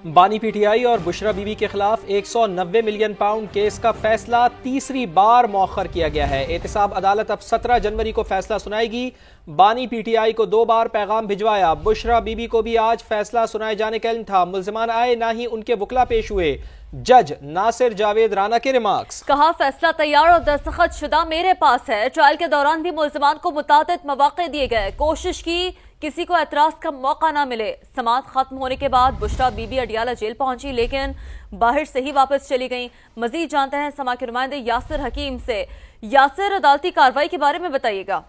بانی پی ٹی آئی اور بشرا be be کے خلاف 190 ملین پاؤنڈ کیس کا فیصلہ تیسری بار مؤخر کیا گیا ہے۔ احتساب عدالت اب 17 جنوری کو فیصلہ سنائے گی۔ بانی پی ٹی آئی کو 2 بار پیغام بھجوایا، بشرا بی بی کو بھی آج فیصلہ سنائے جانے کا علم تھا۔ ملزمان آئے نہ ہی ان کے وکلا پیش ہوئے۔ جج ناصر جاوید رانا کے ریمارکس۔ کہا فیصلہ تیار اور دستخط شدہ میرے پاس ہے۔ ٹرائل کے دوران بھی ملزمان کو متعدد مواقع دیے گئے، کوشش کی کسی کو اعتراض کا موقع نہ ملے۔ سماعت ختم ہونے کے بعد بشرا بی بی اڈیالہ جیل پہنچی لیکن باہر سے ہی واپس چلی گئیں۔ مزید جانتے ہیں سما کے نمائندے یاسر حکیم سے۔ یاسر، عدالتی کارروائی کے بارے میں بتائیے گا۔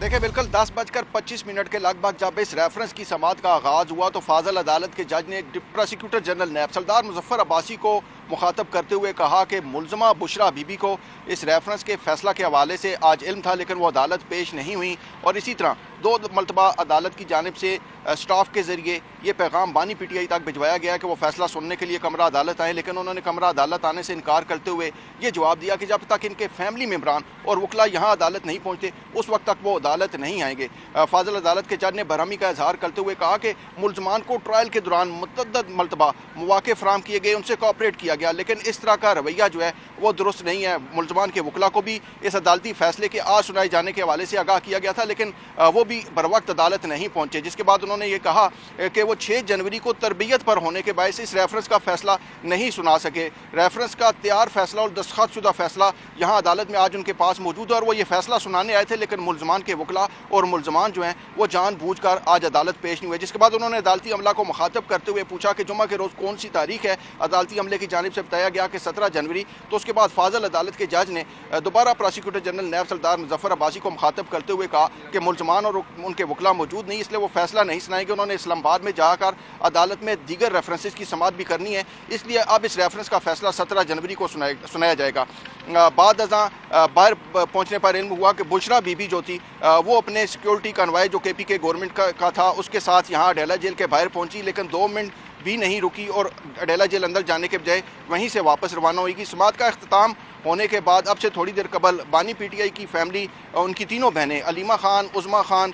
دیکھیں بالکل 10:25 کے لگ بھگ جب اس ریفرنس کی سماعت کا آغاز ہوا تو فاضل عدالت کے جج نے پروسیکیوٹر جنرل نیب سردار مظفر عباسی کو مخاطب کرتے ہوئے کہا کہ ملزمہ بشرا بی بی کو اس ریفرنس کے فیصلہ کے حوالے سے آج علم تھا لیکن وہ عدالت پیش نہیں ہوئی، اور اسی طرح 2 مرتبہ عدالت کی جانب سے سٹاف کے ذریعے یہ پیغام بانی پی ٹی آئی تک بھجوایا گیا کہ وہ فیصلہ سننے کے لیے کمرہ عدالت آئے، لیکن انہوں نے کمرہ عدالت آنے سے انکار کرتے ہوئے یہ جواب دیا کہ جب تک ان کے فیملی ممبران اور وکلا یہاں عدالت نہیں پہنچتے اس وقت تک وہ عدالت نہیں آئیں گے۔ فاضل عدالت کے جج نے برہمی کا اظہار کرتے ہوئے کہا کہ ملزمان کو ٹرائل کے دوران متعدد مرتبہ مواقع فراہم کیے گئے، ان سے کوآپریٹ کیا گیا، لیکن اس طرح کا رویہ جو ہے وہ درست نہیں ہے۔ ملزمان کے وکلا کو بھی اس عدالتی فیصلے کے آج سنائے جانے کے حوالے سے آگاہ کیا گیا تھا، لیکن وہ بھی بروقت عدالت نہیں پہنچے، جس کے بعد انہوں نے یہ کہا کہ وہ 6 جنوری کو تربیت پر ہونے کے باعث اس ریفرنس کا فیصلہ نہیں سنا سکے۔ ریفرنس کا تیار فیصلہ اور دستخط شدہ فیصلہ یہاں عدالت میں آج ان کے پاس موجود ہے اور وہ یہ فیصلہ سنانے آئے تھے، لیکن ملزمان کے وکلا اور ملزمان جو ہیں وہ جان بوجھ کر آج عدالت پیش نہیں ہوئے، جس کے بعد انہوں نے عدالتی عملہ کو مخاطب کرتے ہوئے پوچھا کہ جمعہ کے روز کون سی تاریخ ہے۔ عدالتی عملے کی جانب سے بتایا گیا کہ 17 جنوری۔ تو اس کے بعد فاضل عدالت کے جج نے دوبارہ پروسیکیوٹر جنرل نیب سردار مظفر عباسی کو مخاطب کرتے ہوئے کہا کہ ملزمان اور ان کے وکلا موجود نہیں، اس لیے وہ فیصلہ نہیں سنائیں گے۔ انہوں نے اسلام آباد میں جا کر عدالت میں دیگر ریفرنسز کی سماعت بھی کرنی ہے، اس لیے اب اس ریفرنس کا فیصلہ 17 جنوری کو سنایا جائے گا۔ بعد ازاں باہر پہنچنے پر علم ہوا کہ بشرا بی بی جو تھی وہ اپنے سیکیورٹی کنوائے جو KPK گورنمنٹ کا تھا اس کے ساتھ یہاں اڈیالہ جیل کے باہر پہنچی، لیکن 2 منٹ بھی نہیں رکی اور اڈیالہ جیل اندر جانے کے بجائے وہیں سے واپس روانہ ہوئی گی۔ سماعت کا اختتام ہونے کے بعد اب سے تھوڑی دیر قبل بانی پی ٹی آئی کی فیملی، ان کی 3 بہنیں علیمہ خان، عظمیٰ خان،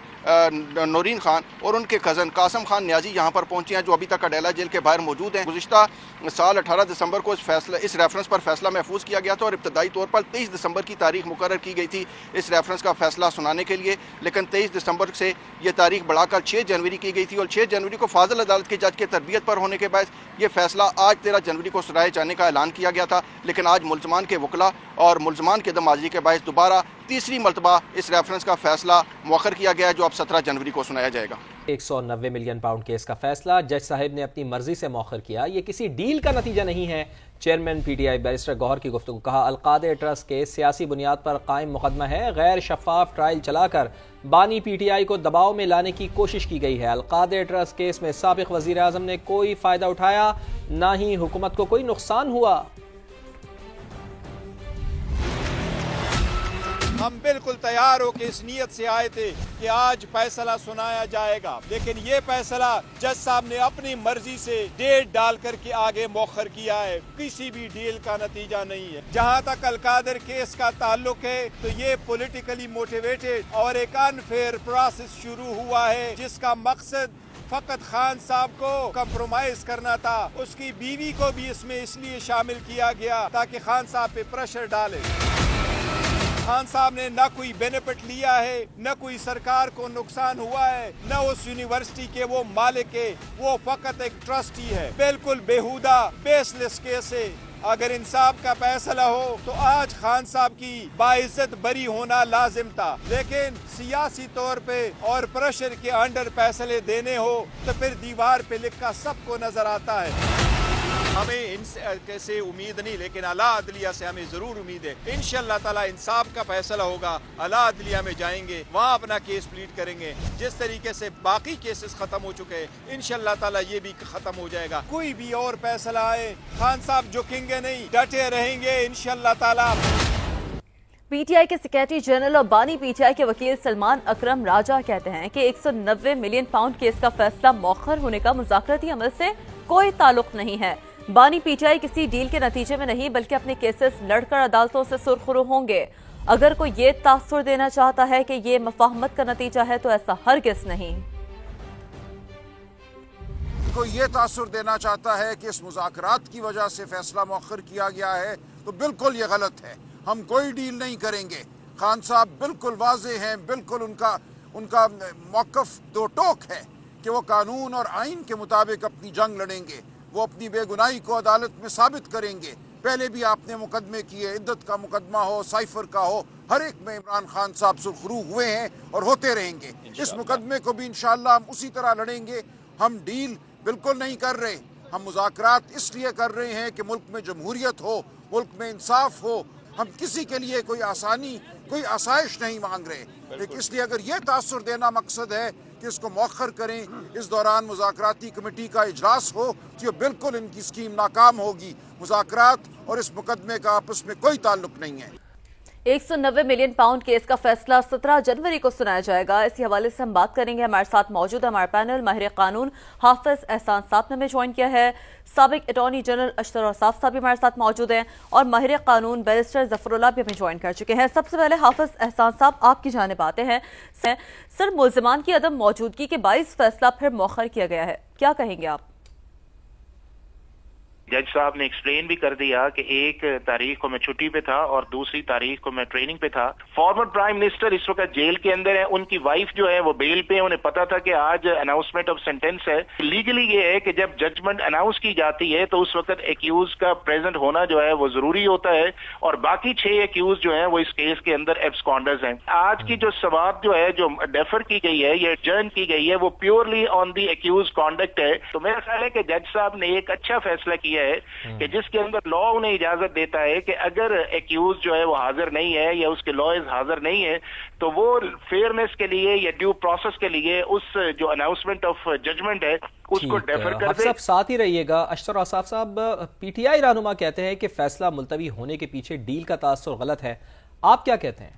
نورین خان اور ان کے کزن قاسم خان نیازی یہاں پر پہنچے ہیں، جو ابھی تک اڈیالہ جیل کے باہر موجود ہیں۔ گزشتہ سال 18 دسمبر کو اس ریفرنس پر فیصلہ محفوظ کیا گیا تھا اور ابتدائی طور پر 23 دسمبر کی تاریخ مقرر کی گئی تھی اس ریفرنس کا فیصلہ سنانے کے لیے، لیکن 23 دسمبر سے یہ تاریخ بڑھا کر 6 جنوری کی گئی تھی، اور 6 جنوری کو فاضل عدالت کے جج کے تربیت پر ہونے کے باعث یہ فیصلہ آج 13 جنوری کو سنائے جانے کا اعلان کیا گیا تھا، لیکن آج ملزمان کے وکلا اور ملزمان کے دم آزی کے باعث دوبارہ تیسری مرتبہ اس ریفرنس کا فیصلہ مؤخر کیا گیا ہے، جو اب 17 جنوری کو سنایا جائے گا۔ 190 ملین پاؤنڈ کیس کا فیصلہ جج صاحب نے اپنی مرضی سے مؤخر کیا، یہ کسی ڈیل کا نتیجہ نہیں ہے۔ Chairman P T I barrister Gohar کی گفتگو، کہا القادر ٹرسٹ کیس سیاسی بنیاد پر قائم مقدمہ ہے، غیر شفاف ٹرائل چلا کر بانی پی ٹی آئی کو دباؤ میں لانے کی کوشش کی گئی ہے۔ القادر ٹرسٹ کیس میں سابق وزیر اعظم نے کوئی فائدہ اٹھایا، نہ ہی حکومت کو کوئی نقصان ہوا۔ ہم بالکل تیار ہو کے اس نیت سے آئے تھے کہ آج فیصلہ سنایا جائے گا، لیکن یہ فیصلہ جج صاحب نے اپنی مرضی سے ڈیٹ ڈال کر کے آگے مؤخر کیا ہے، کسی بھی ڈیل کا نتیجہ نہیں ہے۔ جہاں تک القادر کیس کا تعلق ہے تو یہ پولیٹیکلی موٹیویٹڈ اور ایک انفیئر پروسیس شروع ہوا ہے، جس کا مقصد فقط خان صاحب کو کمپرومائز کرنا تھا۔ اس کی بیوی کو بھی اس میں اس لیے شامل کیا گیا تاکہ خان صاحب پہ پریشر ڈالے۔ خان صاحب نے نہ کوئی بینیفٹ لیا ہے، نہ کوئی سرکار کو نقصان ہوا ہے، نہ اس یونیورسٹی کے وہ مالک ہے، وہ فقط ایک ٹرسٹی ہے۔ بالکل بیہودہ بیس لیس کیس ہے۔ اگر انصاف کا فیصلہ ہو تو آج خان صاحب کی باعزت بری ہونا لازم تھا، لیکن سیاسی طور پہ اور پریشر کے انڈر فیصلے دینے ہو تو پھر دیوار پہ لکھا سب کو نظر آتا ہے۔ ہمیں ان سے کیسے امید نہیں، لیکن اعلیٰ عدلیہ سے ہمیں ضرور امید ہے۔ انشاءاللہ تعالیٰ انصاف کا فیصلہ ہوگا، اعلیٰ عدلیہ میں جائیں گے، وہاں اپنا کیس پلیٹ کریں گے۔ جس طریقے سے باقی کیسز ختم ہو چکے ہیں، انشاءاللہ تعالیٰ یہ بھی ختم ہو جائے گا۔ کوئی بھی اور فیصلہ آئے، خان صاحب جھکیں گے نہیں، ڈٹے رہیں گے انشاءاللہ تعالیٰ۔ پی ٹی آئی کے سیکریٹری جنرل اور بانی پی ٹی آئی کے وکیل سلمان اکرم راجہ کہتے ہیں کہ 190 ملین پاؤنڈ کیس کا فیصلہ مؤخر ہونے کا مذاکراتی عمل سے کوئی تعلق نہیں ہے۔ بانی پی ٹی آئی کسی ڈیل کے نتیجے میں نہیں بلکہ اپنے کیسز لڑ کر عدالتوں سے سرخرو ہوں گے۔ اگر کوئی یہ تاثر دینا چاہتا ہے کہ یہ مفاہمت کا نتیجہ ہے تو ایسا ہرگز نہیں۔ کوئی یہ تاثر دینا چاہتا ہے کہ اس مذاکرات کی وجہ سے فیصلہ مؤخر کیا گیا ہے تو بالکل یہ غلط ہے. ہم کوئی ڈیل نہیں کریں گے. خان صاحب بالکل واضح ہیں, بالکل ان کا موقف دو ٹوک ہے کہ وہ قانون اور آئین کے مطابق اپنی جنگ لڑیں گے. وہ اپنی بے گناہی کو عدالت میں ثابت کریں گے. پہلے بھی آپ نے مقدمے کیے, عدت کا مقدمہ ہو, سائفر کا ہو, ہر ایک میں عمران خان صاحب سرخرو ہوئے ہیں اور ہوتے رہیں گے. اس مقدمے کو بھی انشاءاللہ ہم اسی طرح لڑیں گے. ہم ڈیل بالکل نہیں کر رہے, ہم مذاکرات اس لیے کر رہے ہیں کہ ملک میں جمہوریت ہو, ملک میں انصاف ہو. ہم کسی کے لیے کوئی آسانی, کوئی آسائش نہیں مانگ رہے. لیکن اس لیے اگر یہ تاثر دینا مقصد ہے کہ اس کو مؤخر کریں, اس دوران مذاکراتی کمیٹی کا اجلاس ہو, تو یہ بالکل ان کی اسکیم ناکام ہوگی. مذاکرات اور اس مقدمے کا آپس میں کوئی تعلق نہیں ہے. 190 ملین پاؤنڈ کیس کا فیصلہ 17 جنوری کو سنایا جائے گا. اسی حوالے سے ہم بات کریں گے. ہمارے ساتھ موجود ہے ہمارا پینل. ماہر قانون حافظ احسان صاحب نے ہمیں جوائن کیا ہے, سابق اٹارنی جنرل اشتر اوصاف صاحب بھی ہمارے ساتھ موجود ہیں, اور ماہر قانون بیرسٹر ظفر اللہ بھی ہمیں جوائن کر چکے ہیں. سب سے پہلے حافظ احسان صاحب, آپ کی جانب آتے ہیں. سر, ملزمان کی عدم موجودگی کے باعث فیصلہ پھر مؤخر کیا گیا ہے, کیا کہیں گے آپ؟ جج صاحب نے ایکسپلین بھی کر دیا کہ 1 تاریخ کو میں چھٹی پہ تھا اور دوسری تاریخ کو میں ٹریننگ پہ تھا. فارمر پرائم منسٹر اس وقت جیل کے اندر ہے, ان کی وائف جو ہے وہ بیل پہ, انہیں پتا تھا کہ آج اناؤنسمنٹ آف سینٹینس ہے. لیگلی یہ ہے کہ جب ججمنٹ اناؤنس کی جاتی ہے تو اس وقت ایکیوز کا پریزنٹ ہونا جو ہے وہ ضروری ہوتا ہے, اور باقی 6 ایکیوز جو ہیں وہ اس کیس کے اندر ایبسکانڈرز ہیں. آج کی جو سماعت جو ہے جو ڈیفر کی گئی ہے, یہ جرن کی گئی ہے, وہ purely on the accused conduct ہے. تو میرا خیال ہے کہ جج صاحب نے ایک اچھا فیصلہ کیا ہے کہ جس کے اندر لا انہیں اجازت دیتا ہے کہ اگر ایکیوز جو ہے وہ حاضر نہیں ہے یا اس کے لائرز حاضر نہیں ہے تو وہ فیئرنیس کے لیے یا ڈیو پروسیس کے لیے اس جو اناؤنسمنٹ آف ججمنٹ ہے اس کو ڈیفر کر دے. صاحب ساتھ ہی رہیے گا. اشتر اوصاف صاحب, پی ٹی آئی رہنما کہتے ہیں کہ فیصلہ ملتوی ہونے کے پیچھے ڈیل کا تاثر غلط ہے, آپ کیا کہتے ہیں؟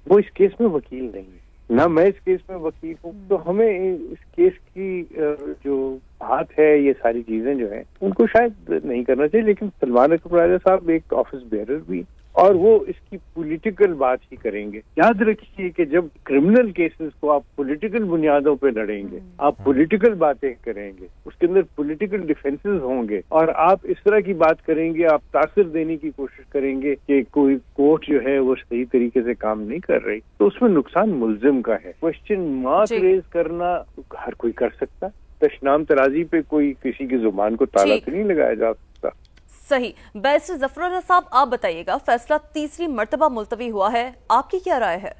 وہ اس کیس میں وکیل نہیں ہے, نہ میں اس کیس میں وکیل ہوں, تو ہمیں اس کیس کی جو ہاتھ ہے, یہ ساری چیزیں جو ہیں ان کو شاید نہیں کرنا چاہیے. لیکن سلمان اکبر راجہ صاحب ایک آفس بیئرر بھی, اور وہ اس کی پولیٹیکل بات ہی کریں گے. یاد رکھیے کہ جب کرمنل کیسز کو آپ پولیٹیکل بنیادوں پہ لڑیں گے, آپ پولیٹیکل باتیں کریں گے, اس کے اندر پولیٹیکل ڈیفینسز ہوں گے, اور آپ اس طرح کی بات کریں گے, آپ تاثر دینے کی کوشش کریں گے کہ کوئی کورٹ جو ہے وہ صحیح طریقے سے کام نہیں کر رہی, تو اس میں نقصان ملزم کا ہے. کوشچن مارک ریز کرنا ہر کوئی کر سکتا, تشنام ترازی پہ کوئی کسی کی زبان کو تالا تو نہیں لگایا جا سکتا. صحیح. بیرسٹر ظفر اللہ صاحب, آپ بتائیے گا, فیصلہ تیسری مرتبہ ملتوی ہوا ہے, آپ کی کیا رائے ہے؟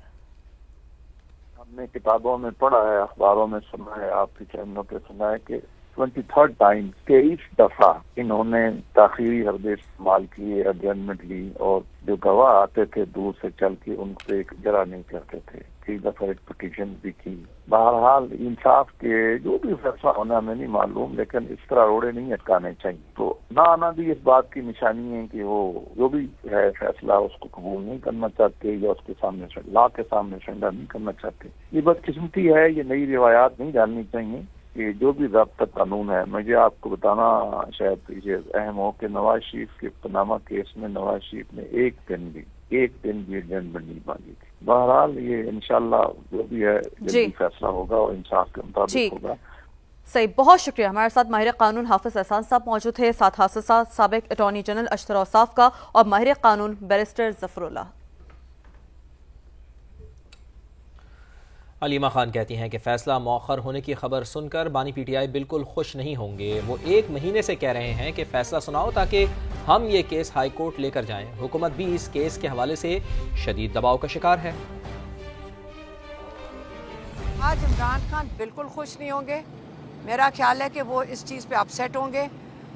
ہم نے کتابوں میں پڑھا ہے, اخباروں میں سنا ہے, آپ کے چینلوں پہ سنا ہے کہ 23rd ٹائم 23 دفعہ انہوں نے تاخیری حربے استعمال کیے, ایڈجرنمنٹ لی, اور جو گواہ آتے تھے دور سے چل کے ان پہ جرا نہیں کرتے تھے. کئی دفعہ ایک پٹیشن بھی کی. بہرحال انصاف کے جو بھی فیصلہ ہونا ہمیں نہیں معلوم, لیکن اس طرح روڑے نہیں اٹکانے چاہیے. تو نہ آنا بھی اس بات کی نشانی ہے کہ وہ جو بھی ہے فیصلہ اس کو قبول نہیں کرنا چاہتے یا اس کے سامنے لا کے سامنے سرنڈر نہیں کرنا چاہتے. یہ بدقسمتی ہے, یہ نئی روایات نہیں ڈالنی چاہیے کہ جو بھی ضابطہ قانون ہے. مجھے آپ کو بتانا شاید یہ اہم ہو کہ نواز شریف کے پناما کیس میں نواز شریف نے ایک دن بھی ایڈجرنمنٹ نہیں مانگی تھی. بہرحال یہ انشاءاللہ جو بھی ہے جلدی فیصلہ ہوگا اور انصاف کے مطابق ہوگا. صحیح, بہت شکریہ. ہمارے ساتھ ماہر قانون حافظ احسان صاحب موجود تھے, ساتھ حادثات سابق اٹارنی جنرل اشتر اوصاف کا, اور ماہر قانون بیرسٹر ظفر اللہ. علیمہ خان کہتی ہیں کہ فیصلہ مؤخر ہونے کی خبر سن کر بانی پی ٹی آئی بالکل خوش نہیں ہوں گے. وہ 1 مہینے سے کہہ رہے ہیں کہ فیصلہ سناؤ تاکہ ہم یہ کیس ہائی کورٹ لے کر جائیں. حکومت بھی اس کیس کے حوالے سے شدید دباؤ کا شکار ہے. آج عمران خان بالکل خوش نہیں ہوں گے. میرا خیال ہے کہ وہ اس چیز پہ اپسیٹ ہوں گے.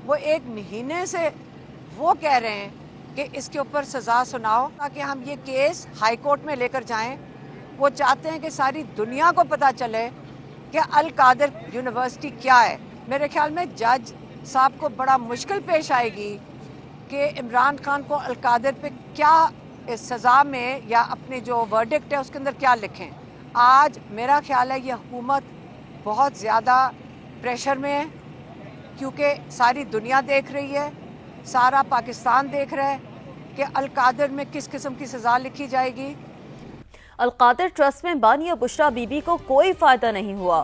وہ 1 مہینے سے وہ کہہ رہے ہیں کہ اس کے اوپر سزا سناؤ تاکہ ہم یہ کیس ہائی کورٹ میں لے کر جائیں. وہ چاہتے ہیں کہ ساری دنیا کو پتہ چلے کہ القادر یونیورسٹی کیا ہے. میرے خیال میں جج صاحب کو بڑا مشکل پیش آئے گی کہ عمران خان کو القادر پہ کیا اس سزا میں یا اپنے جو ورڈکٹ ہے اس کے اندر کیا لکھیں. آج میرا خیال ہے یہ حکومت بہت زیادہ پریشر میں ہے, کیونکہ ساری دنیا دیکھ رہی ہے, سارا پاکستان دیکھ رہا ہے کہ القادر میں کس قسم کی سزا لکھی جائے گی. القادر ٹرسٹ میں بانیہ بشرا بی بی کو کوئی فائدہ نہیں ہوا.